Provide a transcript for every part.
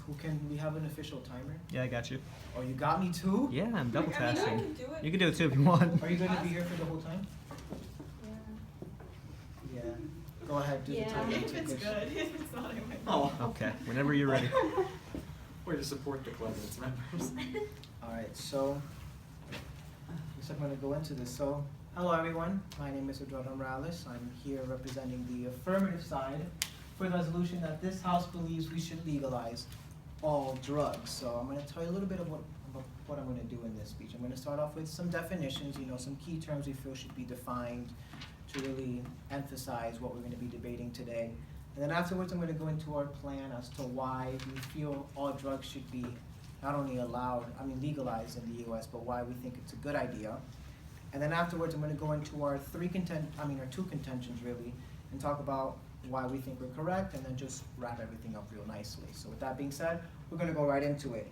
we have an official timer? Yeah, I got you. Oh, you got me too? Yeah, I'm double I mean, I tasking. can do it. You can do it too if you want. Are you going to be here for the whole time? Yeah. Yeah. Go ahead, do the Yeah. timer. If Take it's this. good, if it's not, I might. Oh, Okay, whenever you're ready. way to support the club, its members. All right, so I guess I'm going to go into this. So, hello everyone. My name is Eduardo Morales. I'm here representing the affirmative side for the resolution that this House believes we should legalize all drugs. So I'm going to tell you a little bit about what I'm going to do in this speech. I'm going to start off with some definitions, some key terms we feel should be defined to really emphasize what we're going to be debating today. And then afterwards, I'm going to go into our plan as to why we feel all drugs should be not only legalized in the U.S., but why we think it's a good idea. And then afterwards, I'm going to go into our two contentions really, and talk about why we think we're correct, and then just wrap everything up real nicely. So with that being said, we're going to go right into it.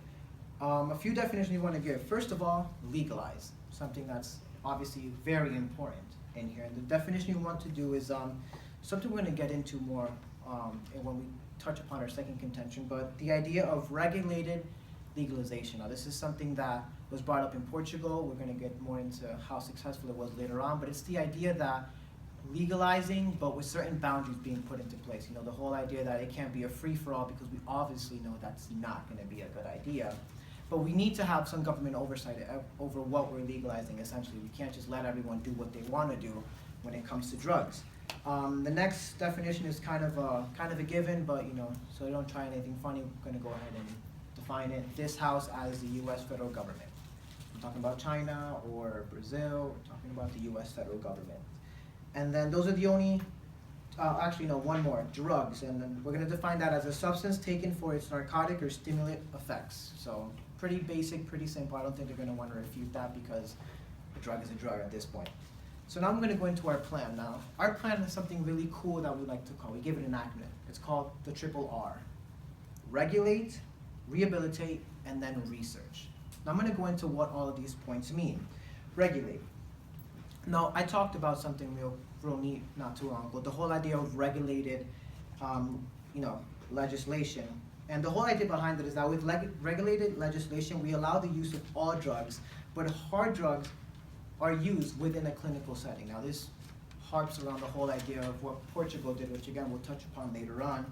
A few definitions you want to give. First of all, legalize, something that's obviously very important in here. And the definition you want to do is something we're going to get into more when we touch upon our second contention, but the idea of regulated legalization. Now, this is something that was brought up in Portugal. We're going to get more into how successful it was later on, but it's the idea that legalizing, but with certain boundaries being put into place. The whole idea that it can't be a free-for-all, because we obviously know that's not going to be a good idea. But we need to have some government oversight over what we're legalizing, essentially. We can't just let everyone do what they want to do when it comes to drugs. The next definition is kind of a given, but so I don't try anything funny, I'm going to go ahead and define it. This House as the U.S. federal government. I'm talking about China or Brazil, we're talking about the U.S. federal government. And then those are the only, one more, drugs. And then we're going to define that as a substance taken for its narcotic or stimulant effects. So pretty basic, pretty simple. I don't think they're going to want to refute that because a drug is a drug at this point. So now I'm going to go into our plan. Now, our plan is something really cool that we like to call, we give it an acronym. It's called the triple R. Regulate, rehabilitate, and then research. Now I'm going to go into what all of these points mean. Regulate. Now, I talked about something real neat not too long ago, the whole idea of regulated legislation. And the whole idea behind it is that with regulated legislation, we allow the use of all drugs, but hard drugs are used within a clinical setting. Now, this harps around the whole idea of what Portugal did, which again we'll touch upon later on.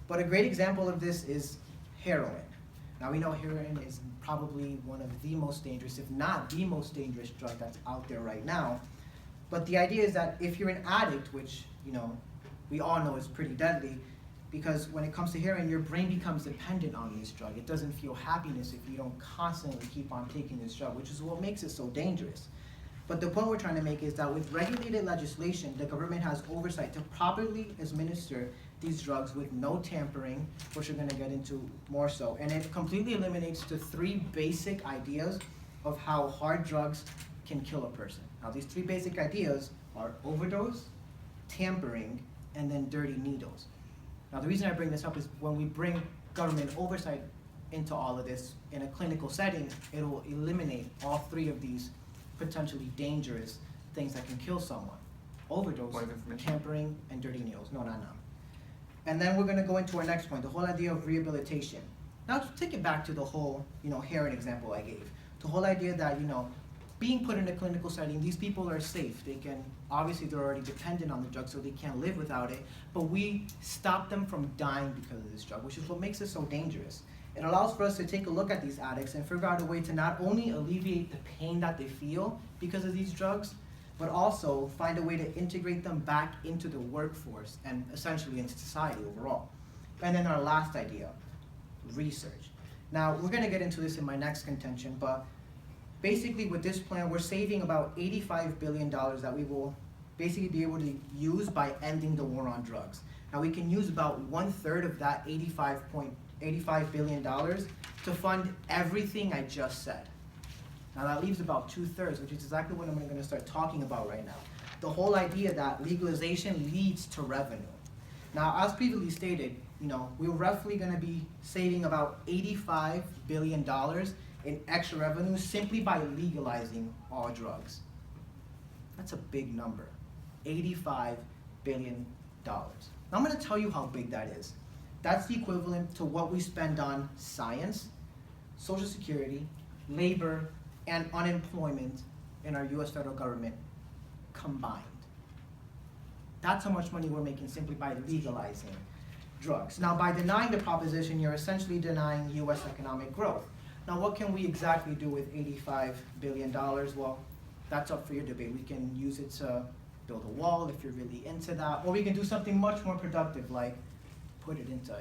But a great example of this is heroin. Now, we know heroin is probably one of the most dangerous, if not the most dangerous drug that's out there right now. But the idea is that if you're an addict, which we all know is pretty deadly, because when it comes to heroin, your brain becomes dependent on this drug. It doesn't feel happiness if you don't constantly keep on taking this drug, which is what makes it so dangerous. But the point we're trying to make is that with regulated legislation, the government has oversight to properly administer these drugs with no tampering, which we're going to get into more so. And it completely eliminates the three basic ideas of how hard drugs can kill a person. Now, these three basic ideas are overdose, tampering, and then dirty needles. Now, the reason I bring this up is when we bring government oversight into all of this in a clinical setting, it will eliminate all three of these potentially dangerous things that can kill someone. Overdose, tampering, and dirty needles. No. And then we're going to go into our next point, the whole idea of rehabilitation. Now, to take it back to the whole, heroin example I gave. The whole idea that, being put in a clinical setting, these people are safe. Obviously they're already dependent on the drug, so they can't live without it, but we stop them from dying because of this drug, which is what makes it so dangerous. It allows for us to take a look at these addicts and figure out a way to not only alleviate the pain that they feel because of these drugs, but also find a way to integrate them back into the workforce and essentially into society overall. And then our last idea, research. Now, we're going to get into this in my next contention, but basically with this plan, we're saving about $85 billion that we will basically be able to use by ending the war on drugs. Now, we can use about 1/3 of that $85 billion to fund everything I just said. Now, that leaves about 2/3, which is exactly what I'm going to start talking about right now. The whole idea that legalization leads to revenue. Now, as previously stated, we're roughly going to be saving about $85 billion in extra revenue simply by legalizing all drugs. That's a big number, $85 billion. Now I'm going to tell you how big that is. That's the equivalent to what we spend on science, Social Security, labor, and unemployment in our US federal government combined. That's how much money we're making simply by legalizing drugs. Now, by denying the proposition, you're essentially denying US economic growth. Now, what can we exactly do with $85 billion? Well, that's up for your debate. We can use it to build a wall if you're really into that, or we can do something much more productive, like put it into,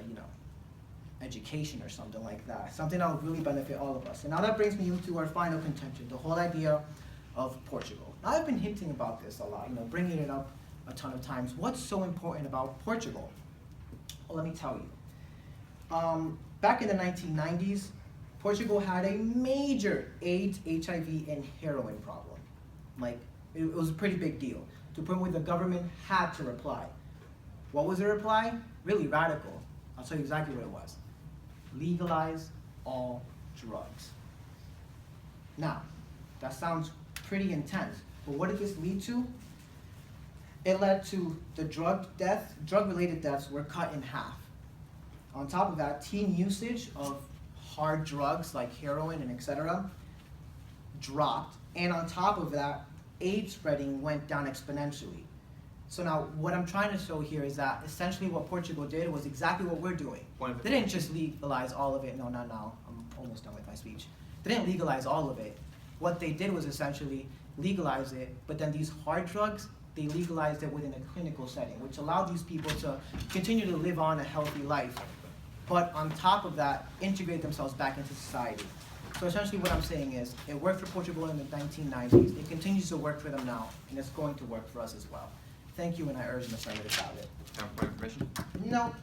education or something like that. Something that would really benefit all of us. And now that brings me into our final contention, the whole idea of Portugal. Now, I've been hinting about this a lot, bringing it up a ton of times. What's so important about Portugal? Well, let me tell you. Back in the 1990s, Portugal had a major AIDS, HIV, and heroin problem. Like, it was a pretty big deal, to the point where the government had to reply. What was the reply? Really radical. I'll tell you exactly what it was. Legalize all drugs. Now, that sounds pretty intense, but what did this lead to? It led to the drug-related deaths were cut in half. On top of that, teen usage of hard drugs like heroin and etc. dropped, and on top of that, AIDS spreading went down exponentially. So now, what I'm trying to show here is that essentially what Portugal did was exactly what we're doing. They didn't just legalize all of it. No, not now. I'm almost done with my speech. They didn't legalize all of it. What they did was essentially legalize it, but then these hard drugs, they legalized it within a clinical setting, which allowed these people to continue to live on a healthy life, but on top of that, integrate themselves back into society. So essentially what I'm saying is, it worked for Portugal in the 1990s, it continues to work for them now, and it's going to work for us as well. Thank you, and I urge an affirmative ballot. Point of information? No.